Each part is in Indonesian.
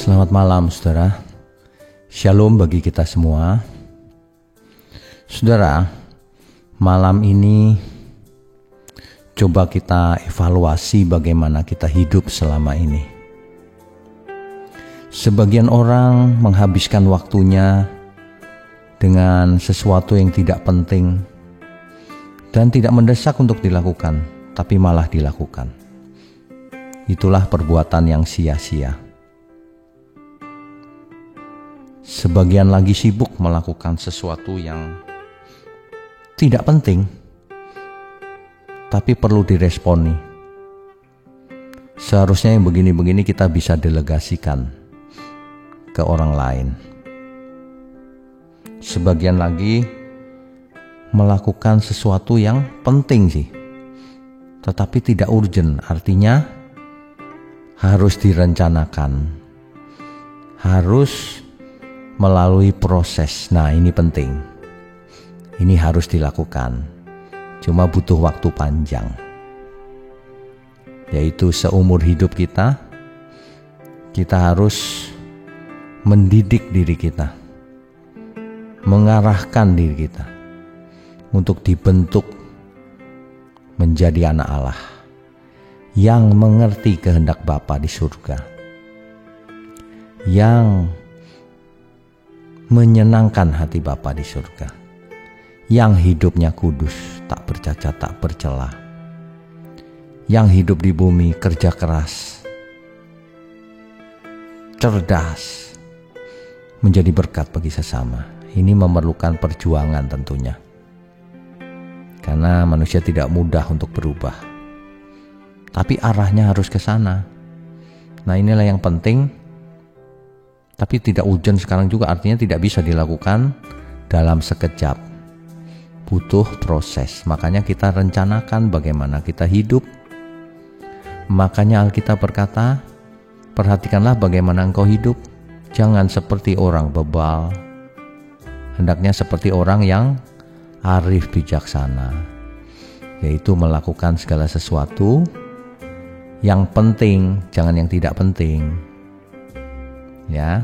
Selamat malam saudara. Shalom bagi kita semua. Saudara, malam ini coba kita evaluasi bagaimana kita hidup selama ini. Sebagian orang menghabiskan waktunya dengan sesuatu yang tidak penting dan tidak mendesak untuk dilakukan, tapi malah dilakukan. Itulah perbuatan yang sia-sia. Sebagian lagi sibuk melakukan sesuatu yang tidak penting, tapi perlu diresponi. Seharusnya yang begini-begini kita bisa delegasikan ke orang lain. Sebagian lagi melakukan sesuatu yang penting sih, tetapi tidak urgent, artinya harus direncanakan, harus melalui proses. Nah, ini penting. Ini harus dilakukan. Cuma butuh waktu panjang. Yaitu seumur hidup kita harus mendidik diri kita. Mengarahkan diri kita untuk dibentuk menjadi anak Allah yang mengerti kehendak Bapa di surga. Yang menyenangkan hati Bapa di surga, yang hidupnya kudus, tak bercacat, tak bercela, yang hidup di bumi kerja keras, cerdas, menjadi berkat bagi sesama. Ini memerlukan perjuangan tentunya, karena manusia tidak mudah untuk berubah, tapi arahnya harus ke sana. Nah, inilah yang penting. Tapi tidak urgent sekarang juga, artinya tidak bisa dilakukan dalam sekejap. Butuh proses. Makanya kita rencanakan bagaimana kita hidup. Makanya Alkitab berkata, perhatikanlah bagaimana engkau hidup. Jangan seperti orang bebal. Hendaknya seperti orang yang arif bijaksana. Yaitu melakukan segala sesuatu yang penting, jangan yang tidak penting. Ya.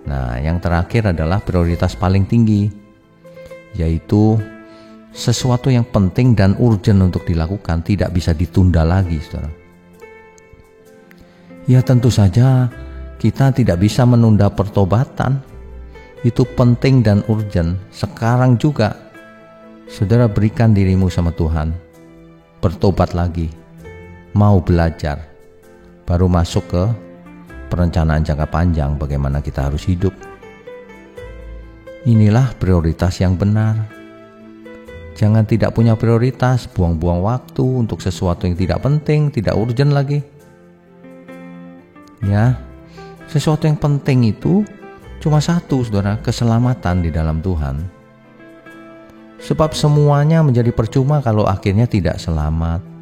Nah, yang terakhir adalah prioritas paling tinggi, yaitu sesuatu yang penting dan urgent untuk dilakukan, tidak bisa ditunda lagi, saudara. Ya, tentu saja kita tidak bisa menunda pertobatan. Itu penting dan urgent. Sekarang juga saudara berikan dirimu sama Tuhan. Bertobat lagi. Mau belajar. Baru masuk ke perencanaan jangka panjang bagaimana kita harus hidup. Inilah prioritas yang benar. Jangan tidak punya prioritas, buang-buang waktu untuk sesuatu yang tidak penting, tidak urgent lagi. Ya, sesuatu yang penting itu cuma satu, saudara, keselamatan di dalam Tuhan. Sebab semuanya menjadi percuma kalau akhirnya tidak selamat.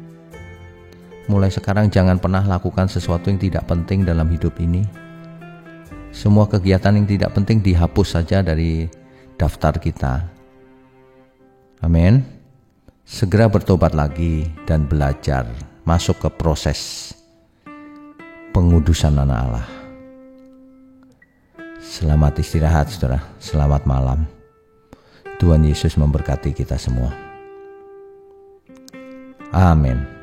Mulai sekarang jangan pernah lakukan sesuatu yang tidak penting dalam hidup ini. Semua kegiatan yang tidak penting dihapus saja dari daftar kita. Amin. Segera bertobat lagi dan belajar masuk ke proses pengudusan anak Allah. Selamat istirahat, saudara. Selamat malam. Tuhan Yesus memberkati kita semua. Amin.